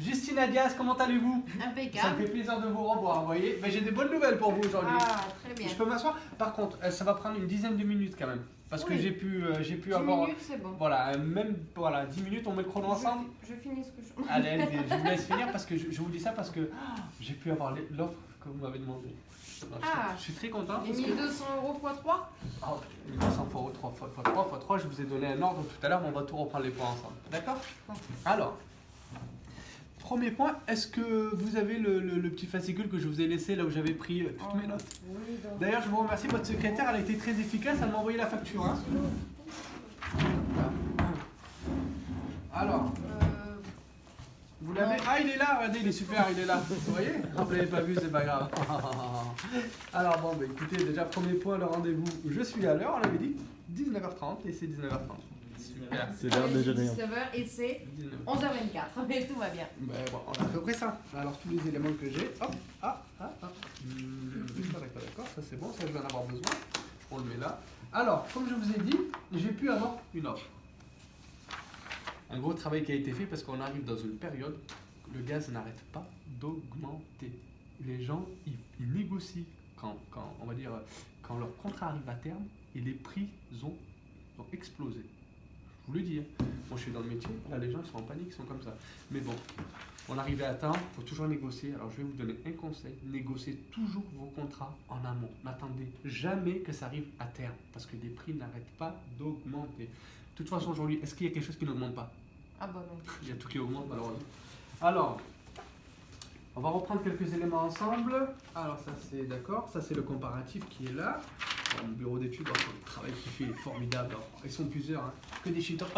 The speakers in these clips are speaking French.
Justina Diaz, comment allez-vous? Ça me Impeccable. fait plaisir de vous revoir, vous voyez. Mais j'ai des bonnes nouvelles pour vous aujourd'hui. Ah, très bien. Je peux m'asseoir? Par contre, ça va prendre une dizaine de minutes quand même. Parce que Oui. j'ai pu 10 avoir. minutes, c'est bon. Voilà, même voilà, 10 minutes, on met le chrono ensemble. Je finis ce que je... Allez, allez, je vous laisse finir parce que je vous dis ça parce que j'ai pu avoir l'offre que vous m'avez demandé. Alors, Ah. je suis très content. Les 1200 € x 3. Oh, 1200 fois 3 fois 3 fois 3, je vous ai donné un ordre tout à l'heure, mais on va tout reprendre les points ensemble. D'accord? Alors, premier point, est-ce que vous avez le petit fascicule que je vous ai laissé là où j'avais pris toutes mes notes? Oui, donc... D'ailleurs, je vous remercie, votre secrétaire, elle a été très efficace, elle m'a envoyé la facture. Hein. Alors, vous l'avez? Ah, il est là, regardez, il est super, il est là. Vous voyez? Vous l'avez pas vu, c'est pas grave. Alors, bon, bah, écoutez, déjà, premier point, le rendez-vous, je suis à l'heure, on avait dit 19h30 et c'est 19h30. Super. C'est l'heure de déjeuner. 19h et c'est 19. 11h24, mais tout va bien. Ben, bon, on a à peu près ça. Alors, tous les éléments que j'ai, hop, d'accord, ça c'est bon, ça je vais en avoir besoin. On le met là. Alors, comme je vous ai dit, j'ai pu avoir une offre. Un gros travail qui a été fait parce qu'on arrive dans une période où le gaz n'arrête pas d'augmenter. Les gens, ils négocient quand, on va dire, quand leur contrat arrive à terme et les prix ont explosé. Je vous le dis, hein. Moi je suis dans le métier, là les gens ils sont en panique, ils sont comme ça. Mais bon, on arrivait à temps, il faut toujours négocier. Alors je vais vous donner un conseil, négociez toujours vos contrats en amont. N'attendez jamais que ça arrive à terme, parce que les prix n'arrêtent pas d'augmenter. De toute façon aujourd'hui, est-ce qu'il y a quelque chose qui n'augmente pas? Ah bah non. Il y a tout qui augmente malheureusement. Alors, on va reprendre quelques éléments ensemble. Alors ça c'est d'accord, ça c'est le comparatif qui est là. Bon, mon bureau d'études, le travail qu'il fait est formidable. Alors, ils sont plusieurs, hein. Que des cheaters,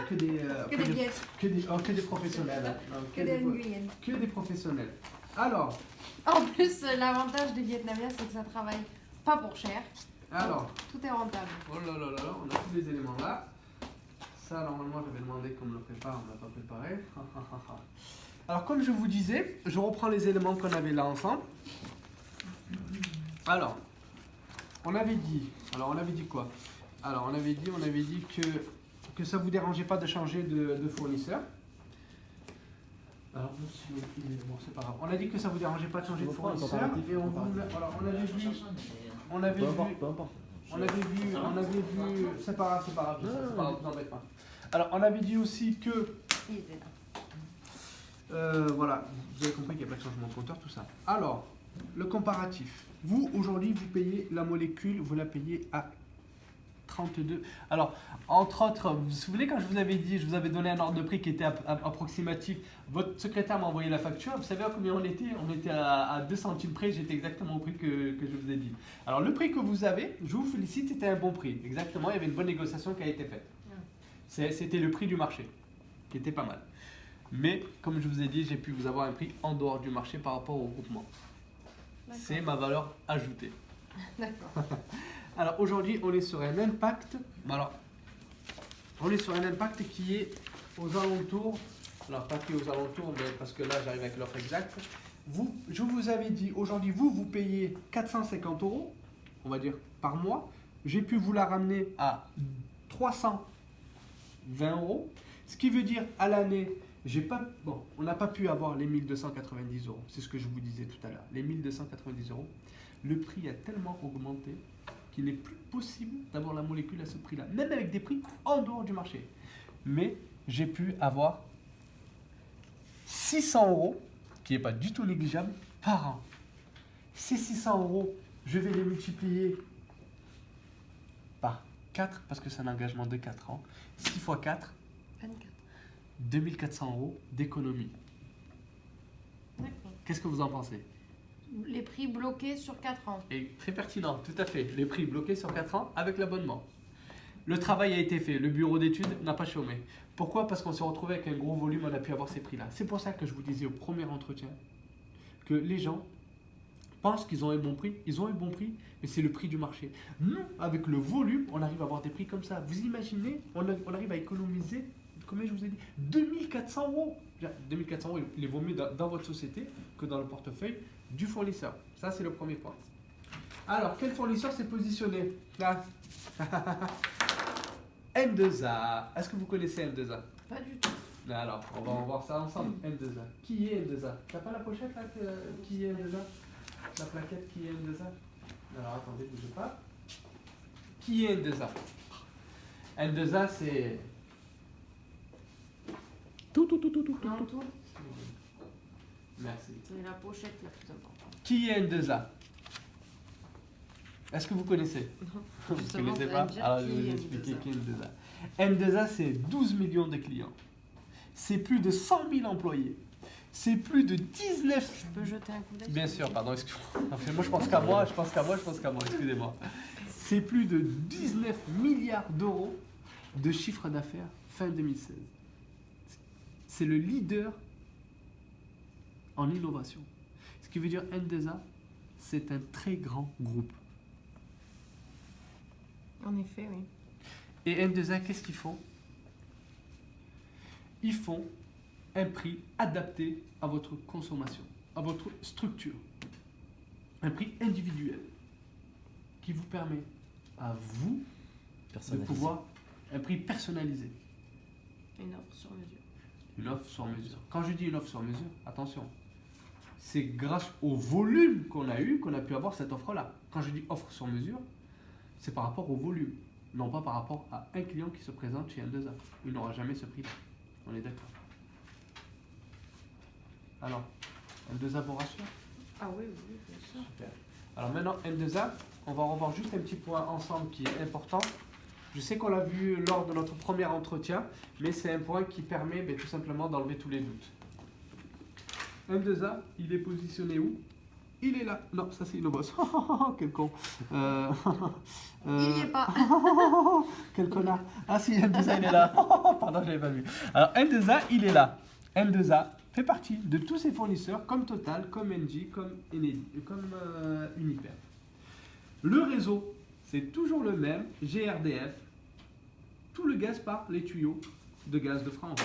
que des billettes. que des professionnels. Hein. Non, Que des Nguyen. que des professionnels. Alors, En plus, l'avantage des Vietnamiens, c'est que ça travaille pas pour cher. alors, Tout est rentable. oh là là là là, on a tous les éléments là. Ça, normalement, j'avais demandé qu'on me le prépare, on ne l'a pas préparé. Alors, comme je vous disais, je reprends les éléments qu'on avait là ensemble. Alors, on avait dit quoi? Alors, on avait dit que ça ne vous dérangeait pas de changer de fournisseur. Alors, bon, c'est pas grave. On a dit que ça ne vous dérangeait pas de changer de fournisseur. Et alors, on avait vu, c'est pas grave, vous embêtez pas. Alors, on avait dit aussi que, Il était là. voilà, vous avez compris qu'il n'y a pas de changement de compteur, tout ça. Alors, le comparatif. Vous, aujourd'hui, vous payez la molécule, vous la payez à 32. Alors, entre autres, vous vous souvenez quand je vous avais dit, je vous avais donné un ordre de prix qui était approximatif. Votre secrétaire m'a envoyé la facture. Vous savez à combien on était? On était à 2 centimes près. J'étais exactement au prix que je vous ai dit. Alors, le prix que vous avez, je vous félicite, c'était un bon prix. Exactement, il y avait une bonne négociation qui a été faite. C'était le prix du marché, qui était pas mal. Mais, comme je vous ai dit, j'ai pu vous avoir un prix en dehors du marché par rapport au groupement. C'est ma valeur ajoutée. D'accord. Alors aujourd'hui, on est sur un impact. Alors, on est sur un impact qui est aux alentours. Alors, pas que aux alentours, mais parce que là, j'arrive avec l'offre exacte. Je vous avais dit, aujourd'hui, vous payez 450 €, on va dire, par mois. J'ai pu vous la ramener à 320 €. Ce qui veut dire, à l'année, on n'a pas pu avoir les 1290 €. C'est ce que je vous disais tout à l'heure. Les 1290 €. Le prix a tellement augmenté qu'il n'est plus possible d'avoir la molécule à ce prix-là, même avec des prix en dehors du marché. Mais j'ai pu avoir 600 €, qui n'est pas du tout négligeable, par an. Ces 600 €, je vais les multiplier par 4, parce que c'est un engagement de 4 ans. 6 x 4, 24. 2400 € d'économie. D'accord. Qu'est-ce que vous en pensez? Les prix bloqués sur 4 ans. Et très pertinent, tout à fait. Les prix bloqués sur 4 ans avec l'abonnement. Le travail a été fait, le bureau d'études n'a pas chômé. Pourquoi? Parce qu'on s'est retrouvé avec un gros volume, on a pu avoir ces prix-là. C'est pour ça que je vous disais au premier entretien que les gens pensent qu'ils ont un bon prix. Ils ont un bon prix, mais c'est le prix du marché. Nous, avec le volume, on arrive à avoir des prix comme ça. Vous imaginez, on arrive à économiser, combien je vous ai dit? 2400 €. 2400 €, il vaut mieux dans votre société que dans le portefeuille du fournisseur. Ça, c'est le premier point. Alors, quel fournisseur s'est positionné là? M2A. Est-ce que vous connaissez M2A? Pas du tout. Alors, on va en voir ça ensemble. N2A. Qui est N2A? T'as pas la pochette là qui est N2A? La plaquette qui est N2A? Alors attendez, bougez pas. Qui est N2A? N2A c'est. Tout. Non, tout. Merci. C'est la pochette la plus importante. Qui est N2A? Est-ce que vous connaissez? Vous ne Justement, connaissez vous pas? allez me dire Alors je qui vais vous est expliquer N2A. qui est N2A. N2A c'est 12 millions de clients. C'est plus de 100 000 employés. C'est plus de 19. Je peux jeter un coup d'œil? Bien sûr, pardon, excusez-moi. Moi je pense qu'à moi, excusez-moi. C'est plus de 19 milliards d'euros de chiffre d'affaires fin 2016. C'est le leader en innovation. Ce qui veut dire N2A, c'est un très grand groupe. En effet, oui. Et N2A, qu'est-ce qu'ils font? Ils font un prix adapté à votre consommation, à votre structure. Un prix individuel qui vous permet à vous de pouvoir un prix personnalisé. Une offre sur mesure. Une offre sur mesure. Quand je dis une offre sur mesure, attention, c'est grâce au volume qu'on a eu qu'on a pu avoir cette offre-là. Quand je dis offre sur mesure, c'est par rapport au volume, non pas par rapport à un client qui se présente chez N2A. Il n'aura jamais ce prix-là. On est d'accord. Alors, N2A vous rassure? Ah oui, bien sûr. Super. Alors maintenant, N2A, on va revoir juste un petit point ensemble qui est important. Je sais qu'on l'a vu lors de notre premier entretien, mais c'est un point qui permet tout simplement d'enlever tous les doutes. N2A, il est positionné où? Il est là. Non, ça c'est Innovos. Quel con. Il n'y est pas. Quel connard. Ah si, N2A, il est là. Pardon, je l'avais pas vu. Alors, N2A, il est là. N2A fait partie de tous ses fournisseurs, comme Total, comme Engie, comme Enedis, comme Uniper. Le réseau, c'est toujours le même, GRDF. Tout le gaz par les tuyaux de gaz de France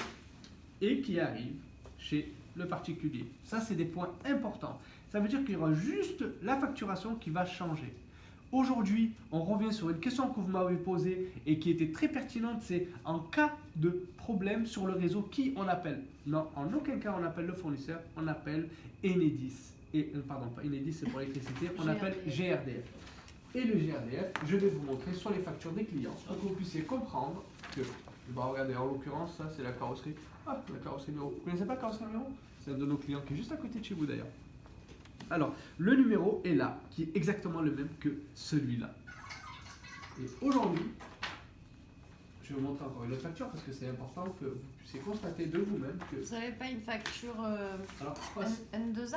et qui arrive chez le particulier. Ça, c'est des points importants. Ça veut dire qu'il y aura juste la facturation qui va changer. Aujourd'hui, on revient sur une question que vous m'avez posée et qui était très pertinente, c'est en cas de problème sur le réseau, qui on appelle? Non, en aucun cas on appelle le fournisseur, on appelle Enedis. Et, pardon, pas Enedis, c'est pour l'électricité, on appelle GRDF. Et le GRDF, je vais vous montrer sur les factures des clients pour que vous puissiez comprendre que, regardez, en l'occurrence, ça c'est la carrosserie. Ah, la carrosserie numéro. Vous ne connaissez pas la carrosserie numéro? C'est un de nos clients qui est juste à côté de chez vous d'ailleurs. Alors, le numéro est là, qui est exactement le même que celui-là. Et aujourd'hui, je vais vous montrer encore une autre facture parce que c'est important que vous puissiez constater de vous-même que... Vous n'avez pas une facture Alors, N2A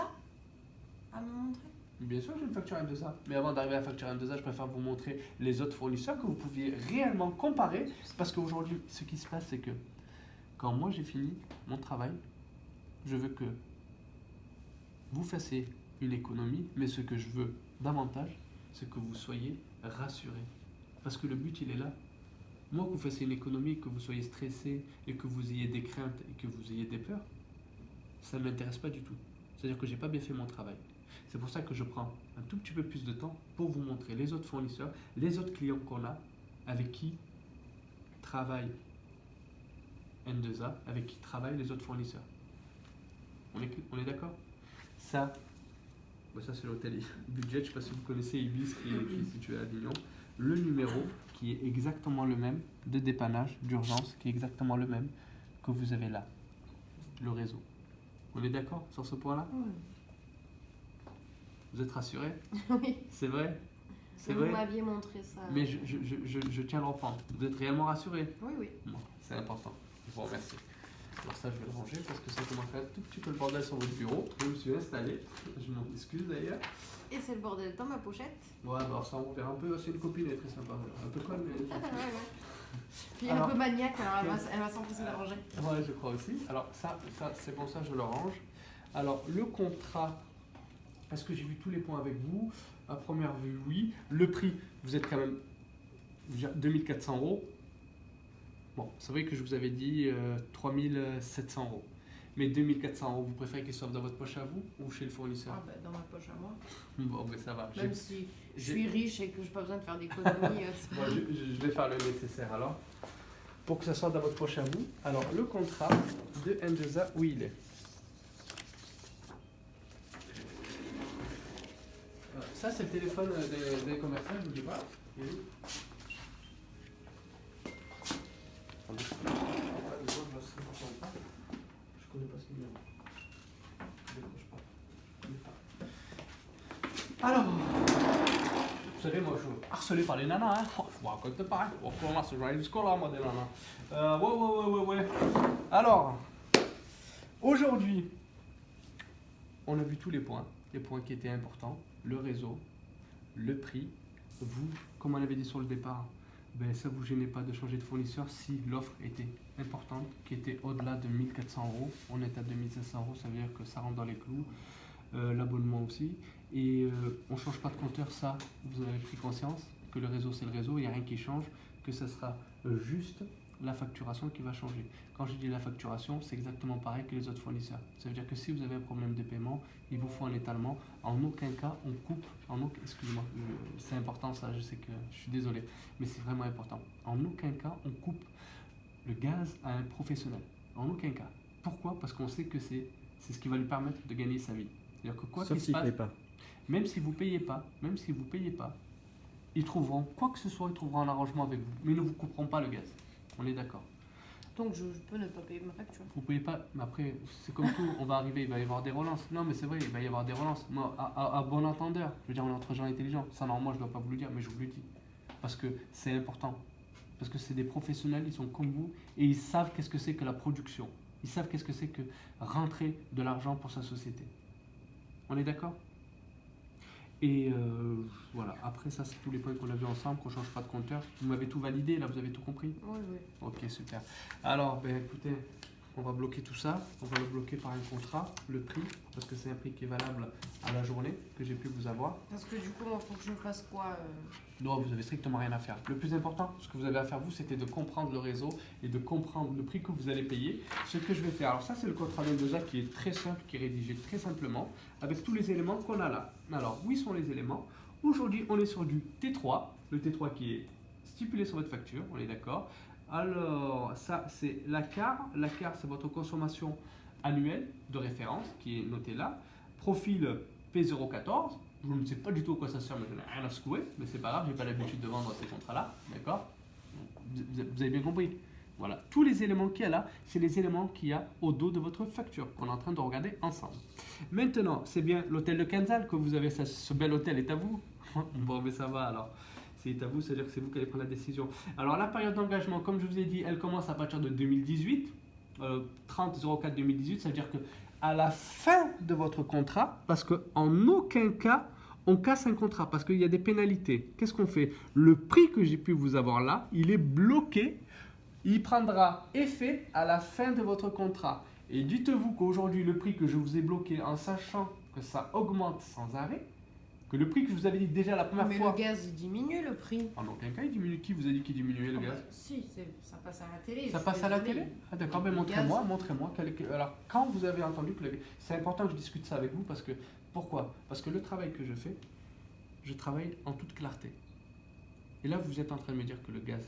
à me montrer? bien sûr, j'ai une facture N2A. Mais avant d'arriver à la facture N2A, je préfère vous montrer les autres fournisseurs que vous pouviez réellement comparer. Parce qu'aujourd'hui, ce qui se passe, c'est que quand moi j'ai fini mon travail, je veux que vous fassiez une économie. Mais ce que je veux davantage, c'est que vous soyez rassurés. Parce que le but, il est là. Moi, que vous fassiez une économie, que vous soyez stressé et que vous ayez des craintes et que vous ayez des peurs, ça ne m'intéresse pas du tout. C'est-à-dire que je n'ai pas bien fait mon travail. C'est pour ça que je prends un tout petit peu plus de temps pour vous montrer les autres fournisseurs, les autres clients qu'on a, avec qui travaille N2A, avec qui travaillent les autres fournisseurs. On est d'accord? Ça, ça c'est l'hôtel Budget, je ne sais pas si vous connaissez Ibis qui est situé à Avignon. Le numéro qui est exactement le même de dépannage, d'urgence, qui est exactement le même que vous avez là, le réseau. On est d'accord sur ce point-là? Oui. Vous êtes rassurés? Oui. C'est vrai? C'est Vous vrai? m'aviez montré ça. Mais je tiens à le reprendre. Vous êtes réellement rassurés? Oui, oui. Bon, c'est important. Je vous remercie. Alors ça, je vais le ranger parce que ça commence à faire un tout petit peu le bordel sur votre bureau. Je me suis installé. Je m'en excuse d'ailleurs. Et c'est le bordel dans ma pochette. Ouais, alors ça, on verra un peu. C'est une copine, elle est très sympa. Un peu conne, mais... Ouais, ouais. Puis Alors, un peu maniaque, alors elle va s'empresser de ranger. Ouais, je crois aussi. Alors ça c'est pour ça que je le range. Alors le contrat, est-ce que j'ai vu tous les points avec vous? À première vue, oui. Le prix, vous êtes quand même déjà 2400 €. Bon, c'est vrai que je vous avais dit 3700 €. Mais 2400 €, vous préférez qu'ils soient dans votre poche à vous ou chez le fournisseur? Ah, bah, dans ma poche à moi. Bon, mais ça va. Même si je suis riche et que je n'ai pas besoin de faire d'économie. Bon, je vais faire le nécessaire alors. pour que ça sorte dans votre poche à vous. Alors, le contrat de N2A, où il est? Ça, c'est le téléphone des commerçants, je vous dis pas. Il est où? Attendez. Je connais pas ce numéro. Je décroche pas. Je connais pas. Alors, vous savez, moi, je suis harcelé par les nanas. Hein. Oh, je vous raconte pas. Hein. On commence, je vais aller jusqu'au là, moi, des nanas. Ouais. Alors, aujourd'hui, on a vu tous les points qui étaient importants. Le réseau, le prix. Vous, comme on avait dit sur le départ, ben, ça ne vous gênait pas de changer de fournisseur si l'offre était importante, qui était au-delà de 1400 €. On est à 2500 €, ça veut dire que ça rentre dans les clous. L'abonnement aussi. Et on ne change pas de compteur, ça, vous avez pris conscience que le réseau, c'est le réseau, il n'y a rien qui change, que ce sera juste la facturation qui va changer. Quand je dis la facturation, c'est exactement pareil que les autres fournisseurs. Ça veut dire que si vous avez un problème de paiement, il vous faut un étalement. En aucun cas, on coupe. Excusez-moi, c'est important ça, je sais que je suis désolé, mais c'est vraiment important. En aucun cas, on coupe le gaz à un professionnel. En aucun cas. Pourquoi? Parce qu'on sait que c'est ce qui va lui permettre de gagner sa vie. C'est-à-dire que quoi qu'il se passe, même si vous payez pas, ils trouveront quoi que ce soit, ils trouveront un arrangement avec vous, mais ils ne vous couperont pas le gaz. On est d'accord. Donc je peux ne pas payer ma facture. Vous payez pas, mais après, c'est comme tout, on va arriver, il va y avoir des relances. Non, mais c'est vrai, il va y avoir des relances. Moi, à bon entendeur, je veux dire, on est entre gens intelligents. Ça, normalement, je ne dois pas vous le dire, mais je vous le dis. Parce que c'est important. Parce que c'est des professionnels, ils sont comme vous, et ils savent qu'est-ce que c'est que la production. Ils savent qu'est-ce que c'est que rentrer de l'argent pour sa société. On est d'accord? Et voilà, après ça, c'est tous les points qu'on a vus ensemble, qu'on ne change pas de compteur. Vous m'avez tout validé, là, vous avez tout compris? Oui. Ok, super. Alors, ben écoutez, on va bloquer tout ça. On va le bloquer par un contrat, le prix, parce que c'est un prix qui est valable à la journée que j'ai pu vous avoir. Parce que du coup, il faut que je fasse quoi Non, vous avez strictement rien à faire. Le plus important, ce que vous avez à faire, vous, c'était de comprendre le réseau et de comprendre le prix que vous allez payer. Ce que je vais faire, alors ça, c'est le contrat N2A qui est très simple, qui est rédigé très simplement, avec tous les éléments qu'on a là. Alors, où sont les éléments? Aujourd'hui, on est sur du T3, le T3 qui est stipulé sur votre facture, on est d'accord. Alors, ça, c'est l'ACAR. L'ACAR, c'est votre consommation annuelle de référence qui est notée là. Profil P014. Je ne sais pas du tout à quoi ça sert, mais je n'ai rien à secouer. Mais c'est pas grave, je n'ai pas l'habitude de vendre ces contrats-là. D'accord? Vous avez bien compris. Voilà. Tous les éléments qu'il y a là, c'est les éléments qu'il y a au dos de votre facture qu'on est en train de regarder ensemble. Maintenant, c'est bien l'hôtel de Kenzal que vous avez. Ce bel hôtel est à vous? Bon, mais ça va alors. C'est à vous, c'est-à-dire que c'est vous qui allez prendre la décision. Alors, la période d'engagement, comme je vous ai dit, elle commence à partir de 2018. 30-04 2018, ça veut dire que à la fin de votre contrat, parce qu'en aucun cas, on casse un contrat, parce qu'il y a des pénalités. Qu'est-ce qu'on fait? Le prix que j'ai pu vous avoir là, il est bloqué. Il prendra effet à la fin de votre contrat. Et dites-vous qu'aujourd'hui, le prix que je vous ai bloqué, en sachant que ça augmente sans arrêt, que le prix que je vous avais dit déjà la première fois... Mais le gaz, il diminue le prix. En aucun cas, il diminue. Qui vous a dit qu'il diminuait le gaz? Si, ça passe à la télé. Ça passe à la télé? Ah d'accord, ben montrez-moi. Alors, quand vous avez entendu que c'est important que je discute ça avec vous, parce que... Pourquoi? Parce que le travail que je fais, je travaille en toute clarté. Et là, vous êtes en train de me dire que le gaz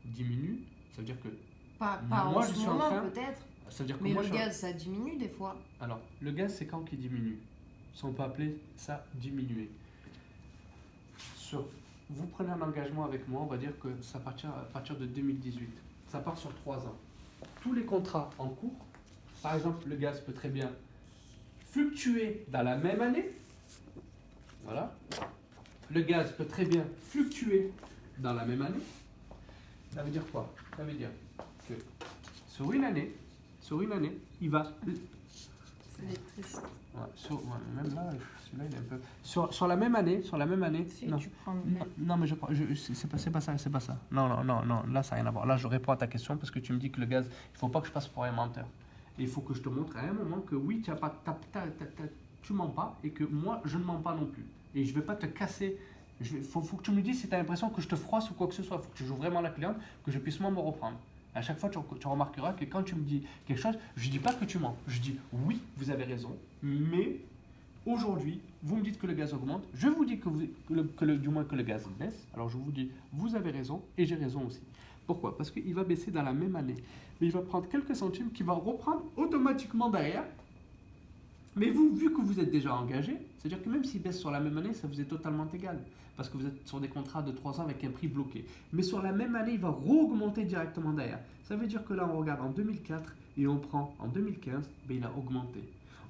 diminue, ça veut dire que... Pas moi, en ce moment, peut-être. Ça veut dire que mais moi, le gaz, ça diminue des fois. Alors, le gaz, c'est quand qui diminue? Si on peut appeler ça diminuer. Vous prenez un engagement avec moi, on va dire que ça part à partir de 2018. Ça part sur 3 ans. Tous les contrats en cours, par exemple, le gaz peut très bien fluctuer dans la même année. Voilà. Le gaz peut très bien fluctuer dans la même année. Ça veut dire quoi? Ça veut dire que sur une année, il va... C'est l'électricité. Même là, celui-là, il est un peu... Sur la même année, Si non. tu prends Non, mais c'est pas ça. Non, là, ça n'a rien à voir. Là, je réponds à ta question parce que tu me dis que le gaz, il ne faut pas que je passe pour un menteur. Et il faut que je te montre à un moment que oui, tu mens pas et que moi, je ne mens pas non plus. Et je ne vais pas te casser. Il faut que tu me dises si tu as l'impression que je te froisse ou quoi que ce soit. Il faut que tu joues vraiment la cliente, que je puisse moi me reprendre. À chaque fois, tu remarqueras que quand tu me dis quelque chose, je ne dis pas que tu mens. Je dis oui, vous avez raison, mais aujourd'hui, vous me dites que le gaz augmente. Je vous dis du moins que le gaz baisse. Alors je vous dis, vous avez raison et j'ai raison aussi. Pourquoi? Parce qu'il va baisser dans la même année. Mais il va prendre quelques centimes qui va reprendre automatiquement derrière. Mais vous, vu que vous êtes déjà engagé, c'est-à-dire que même s'il baisse sur la même année, ça vous est totalement égal. Parce que vous êtes sur des contrats de 3 ans avec un prix bloqué. Mais sur la même année, il va re-augmenter directement derrière. Ça veut dire que là, on regarde en 2004 et on prend en 2015, ben, il a augmenté.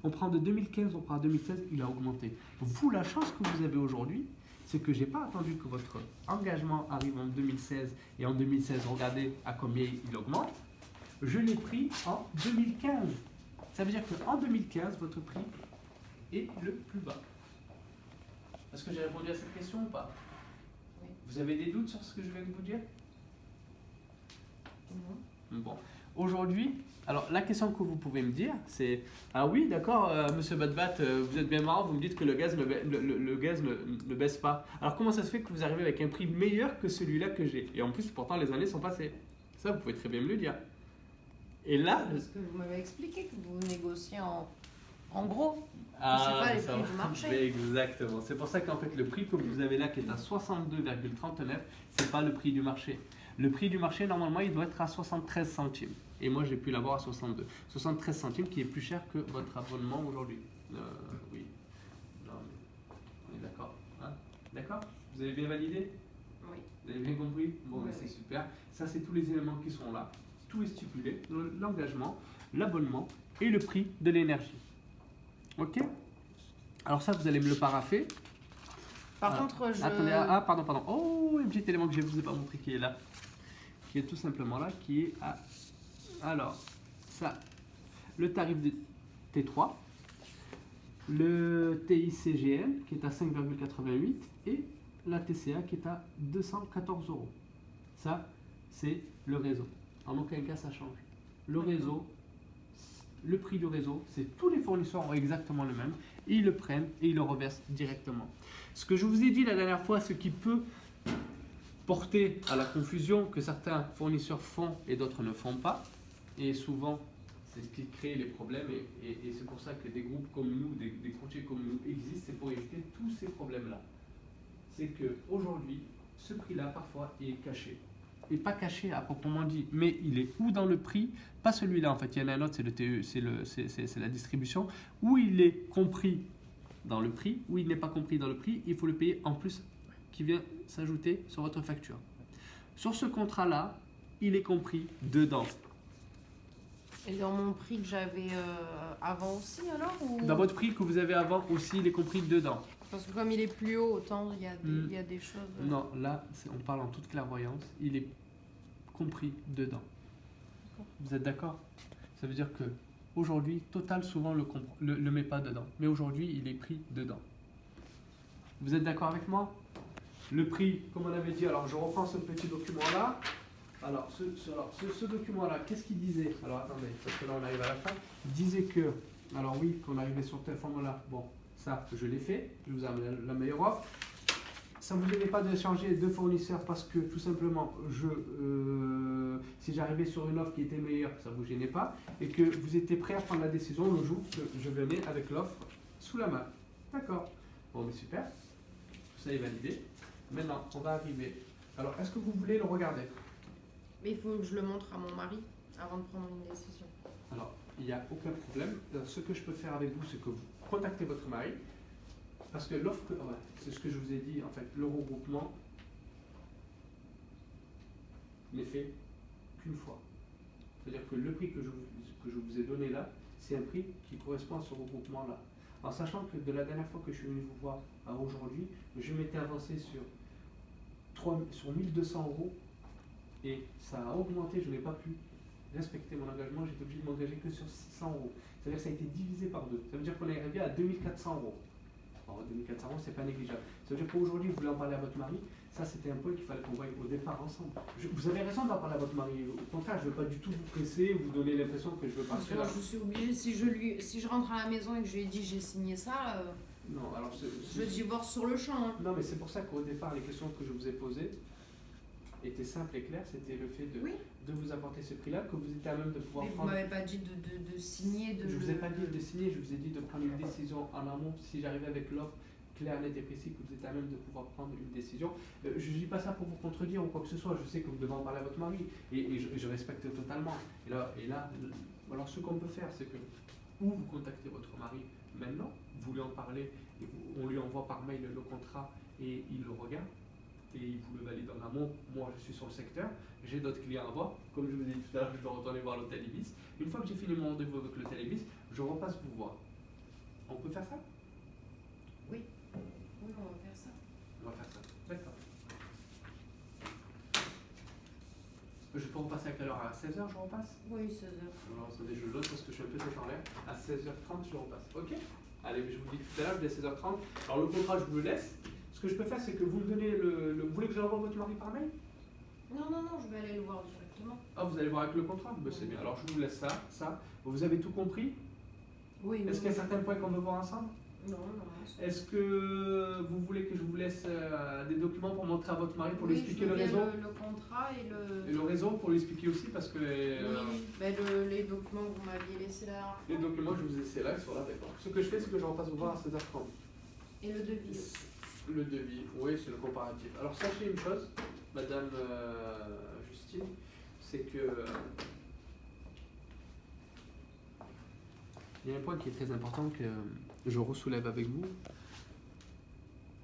On prend de 2015, on prend en 2016, il a augmenté. Vous, la chance que vous avez aujourd'hui, c'est que je n'ai pas attendu que votre engagement arrive en 2016 et en 2016, regardez à combien il augmente. Je l'ai pris en 2015. Ça veut dire qu'en 2015, votre prix est le plus bas. Est-ce que j'ai répondu à cette question ou pas? Oui. Vous avez des doutes sur ce que je viens de vous dire? Non. Bon. Aujourd'hui, alors la question que vous pouvez me dire, c'est ah oui, d'accord, monsieur Badbat, vous êtes bien marrant, vous me dites que le gaz ne baisse pas. Alors comment ça se fait que vous arrivez avec un prix meilleur que celui-là que j'ai? Et en plus, pourtant, les années sont passées. Ça, vous pouvez très bien me le dire. Et là. Parce que vous m'avez expliqué que vous négociez en gros. Ah, c'est pas les ça prix va. du marché. Mais exactement. C'est pour ça qu'en fait, le prix que vous avez là, qui est à 62,39, c'est pas le prix du marché. Le prix du marché, normalement, il doit être à 73 centimes. Et moi, j'ai pu l'avoir à 62. 73 centimes qui est plus cher que votre abonnement aujourd'hui. Oui. Non, mais on est d'accord. Hein? D'accord? Vous avez bien validé? Oui. Vous avez bien compris? Bon, Oui, ben, c'est oui. super. Ça, c'est tous les éléments qui sont là. Tout est stipulé. L'engagement, l'abonnement et le prix de l'énergie. Ok? Alors ça, vous allez me le paraffer. Par contre, je. Attendez, pardon. Oh, un petit élément que je ne vous ai pas montré qui est là. Qui est tout simplement là, qui est à... Alors, ça, le tarif de T3, le TICGN qui est à 5,88 et la TCA qui est à 214 €. Ça, c'est le réseau. En aucun cas, ça change. Le réseau, le prix du réseau, c'est tous les fournisseurs ont exactement le même. Et ils le prennent et ils le reversent directement. Ce que je vous ai dit la dernière fois, ce qui peut porter à la confusion que certains fournisseurs font et d'autres ne font pas. Et souvent, c'est ce qui crée les problèmes. Et c'est pour ça que des groupes comme nous, des courtiers comme nous existent. C'est pour éviter tous ces problèmes-là. C'est qu'aujourd'hui, ce prix-là, parfois, il est caché. Et pas caché à proprement dit, mais il est où dans le prix, pas celui-là en fait, il y en a un autre, c'est le TE, c'est la distribution, où il est compris dans le prix, où il n'est pas compris dans le prix, il faut le payer en plus qui vient s'ajouter sur votre facture. Sur ce contrat-là, il est compris dedans. Et dans mon prix que j'avais avant aussi alors ou... Dans votre prix que vous avez avant aussi, il est compris dedans. Parce que comme il est plus haut, autant il y a des choses... Non, là, on parle en toute clairvoyance, il est compris dedans. Vous êtes d'accord? Ça veut dire que aujourd'hui, Total souvent le met pas dedans. Mais aujourd'hui, il est pris dedans. Vous êtes d'accord avec moi? Le prix, comme on avait dit, alors je reprends ce petit document-là. Alors, ce document-là, qu'est-ce qu'il disait? Alors, attendez, parce que là, on arrive à la fin. Il disait que, alors oui, qu'on arrivait sur tel format-là. Bon, ça, je l'ai fait. Je vous ai amené la meilleure offre. Ça ne vous gênait pas de changer de fournisseur parce que, tout simplement, si j'arrivais sur une offre qui était meilleure, ça ne vous gênait pas. Et que vous étiez prêt à prendre la décision le jour que je venais avec l'offre sous la main. D'accord. Bon, mais super. Ça est validé. Maintenant, on va arriver. Alors, est-ce que vous voulez le regarder? Mais il faut que je le montre à mon mari avant de prendre une décision. Alors, il n'y a aucun problème. Ce que je peux faire avec vous, c'est que vous contactez votre mari. Parce que l'offre, c'est ce que je vous ai dit, en fait, le regroupement n'est fait qu'une fois. C'est-à-dire que le prix que je vous ai donné là, c'est un prix qui correspond à ce regroupement-là. En sachant que de la dernière fois que je suis venu vous voir à aujourd'hui, je m'étais avancé sur 1200 € et ça a augmenté, je n'ai pas pu respecter mon engagement, j'étais obligé de m'engager que sur 600 €. C'est-à-dire que ça a été divisé par deux. Ça veut dire qu'on est arrivé à 2400 €. Alors 2400 €, c'est pas négligeable. Ça veut dire qu'aujourd'hui, vous voulez en parler à votre mari, ça c'était un point qu'il fallait qu'on voie au départ ensemble. Vous avez raison d'en parler à votre mari. Au contraire, je ne veux pas du tout vous presser, vous donner l'impression que je veux Parce que partir. je suis obligée, si je rentre à la maison et que je lui ai dit j'ai signé ça, Non, alors je divorce sur le champ. Hein. Non, mais c'est pour ça qu'au départ, les questions que je vous ai posées étaient simples et claires. C'était le fait de vous apporter ce prix-là, que vous étiez à même de pouvoir Mais vous prendre. m'avez pas dit de signer. Je ne vous ai pas dit de signer, je vous ai dit de prendre une décision en amont si j'arrivais avec l'offre clair, net et précis, que vous êtes à même de pouvoir prendre une décision. Je ne dis pas ça pour vous contredire ou quoi que ce soit, je sais que vous devez en parler à votre mari, et je respecte totalement. Alors ce qu'on peut faire, c'est que ou vous contactez votre mari maintenant, vous lui en parlez, et on lui envoie par mail le contrat, et il le regarde, et il vous le valide en amont. Moi, je suis sur le secteur, j'ai d'autres clients à voir. Comme je vous ai dit tout à l'heure, je dois retourner voir l'hôtel Ibis. Une fois que j'ai fini mon rendez-vous avec l'hôtel Ibis, je repasse vous voir. On peut faire ça? Oui, on va faire ça. On va faire ça. D'accord. Je peux repasser à quelle heure? À 16h, je repasse? Oui, 16h. Alors, attendez, je note parce que je suis un peu tête en l'air. À 16h30, je repasse. Ok? Allez, je vous dis tout à l'heure, je dis à 16h30. Alors, le contrat, je vous le laisse. Ce que je peux faire, c'est que vous me donnez vous voulez que j'envoie votre mari par mail? Non, je vais aller le voir directement. Ah, vous allez voir avec le contrat? Ben, c'est bien. Alors, je vous laisse ça. Vous avez tout compris? Oui. Est-ce qu'il y a certains points qu'on veut voir ensemble? Non. Est-ce que vous voulez que je vous laisse des documents pour montrer à votre mari, pour lui expliquer le réseau? Le contrat et le réseau, pour lui expliquer aussi, parce que les documents que vous m'aviez laissés là. les documents, je vous ai laissés là, ils sont là, d'accord. Ce que je fais, c'est que je repasse vous voir à 16h30. Et le devis aussi. Le devis, oui, c'est le comparatif. Alors sachez une chose, Madame Justine, c'est que il y a un point qui est très important que je ressoulève avec vous,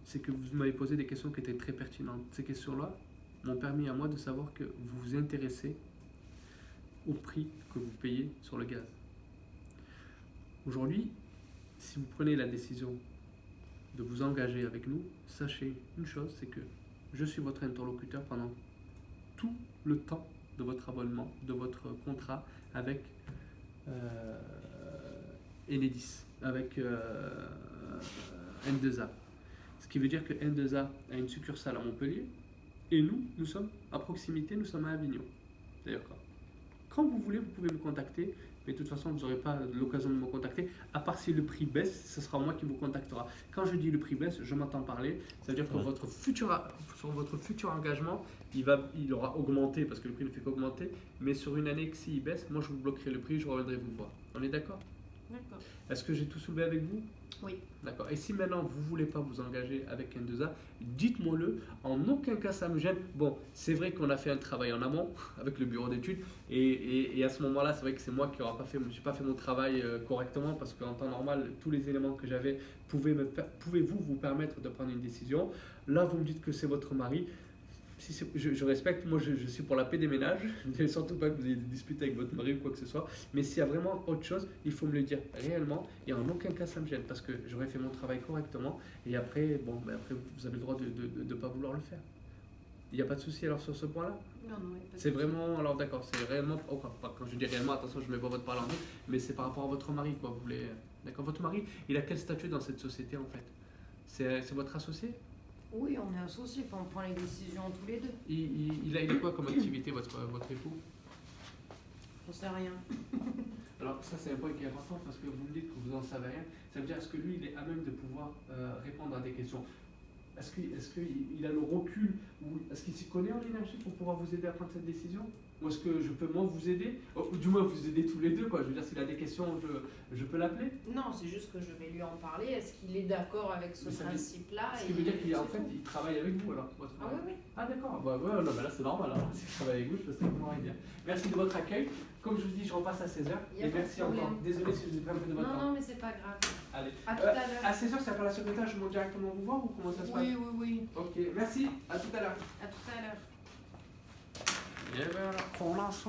c'est que vous m'avez posé des questions qui étaient très pertinentes. Ces questions-là m'ont permis à moi de savoir que vous vous intéressez au prix que vous payez sur le gaz. Aujourd'hui, si vous prenez la décision de vous engager avec nous, sachez une chose, c'est que je suis votre interlocuteur pendant tout le temps de votre abonnement, de votre contrat avec Enedis, avec N2A. Ce qui veut dire que N2A a une succursale à Montpellier et nous sommes à proximité, nous sommes à Avignon. D'ailleurs, quand vous voulez, vous pouvez me contacter, mais de toute façon, vous n'aurez pas l'occasion de me contacter, à part si le prix baisse, ce sera moi qui vous contactera. Quand je dis le prix baisse, je m'entends parler, ça veut dire que sur votre futur engagement, il aura augmenté, parce que le prix ne fait qu'augmenter, mais sur une année, s'il baisse, moi je vous bloquerai le prix, je reviendrai vous voir. On est d'accord? D'accord. Est-ce que j'ai tout soulevé avec vous? Oui. D'accord. Et si maintenant vous ne voulez pas vous engager avec N2A, dites-moi-le. En aucun cas ça me gêne. Bon, c'est vrai qu'on a fait un travail en amont avec le bureau d'études et à ce moment-là, c'est vrai que c'est moi qui n'ai pas fait mon travail correctement parce qu'en temps normal, tous les éléments que j'avais pouvaient vous permettre de prendre une décision. Là, vous me dites que c'est votre mari. Je respecte, moi je suis pour la paix des ménages, ne surtout pas que vous ayez des disputes avec votre mari ou quoi que ce soit, mais s'il y a vraiment autre chose, il faut me le dire réellement, et en aucun cas ça me gêne, parce que j'aurais fait mon travail correctement, et après, après vous avez le droit de ne pas vouloir le faire. Il n'y a pas de souci alors sur ce point-là? Non, il n'y a pas de C'est souci. vraiment, alors d'accord, c'est réellement, quand je dis réellement, attention, je ne mets pas votre parole en doute, mais c'est par rapport à votre mari, quoi, vous voulez, d'accord, votre mari, il a quel statut dans cette société en fait? C'est votre associé? Oui, on est associés, on prend les décisions tous les deux. Il a quoi comme activité, votre époux? On sait rien. Alors ça c'est un point qui est important parce que vous me dites que vous n'en savez rien. Ça veut dire est-ce que lui il est à même de pouvoir répondre à des questions? Est-ce qu'il a le recul ou est-ce qu'il s'y connaît en énergie pour pouvoir vous aider à prendre cette décision? Ou est-ce que je peux moi vous aider? Ou du moins vous aider tous les deux quoi. Je veux dire s'il a des questions je peux l'appeler? Non, c'est juste que je vais lui en parler. Est-ce qu'il est d'accord avec ce principe-là? Ce qui veut dire qu'il il travaille avec vous alors votre Ah mari. oui. Ah d'accord, non, mais là c'est normal, alors si je travaille avec vous, je peux simplement rien dire. Merci de votre accueil. Comme je vous dis, je repasse à 16h. Et merci encore. Désolé si je vous ai pris un peu de votre temps. Non, mais c'est pas grave. Allez. À tout à l'heure. À 16h, c'est après la secrétaire, je monte directement vous voir ou comment ça se passe? Oui. Ok, merci. À tout à l'heure. À tout à l'heure. Et ben alors, on lance.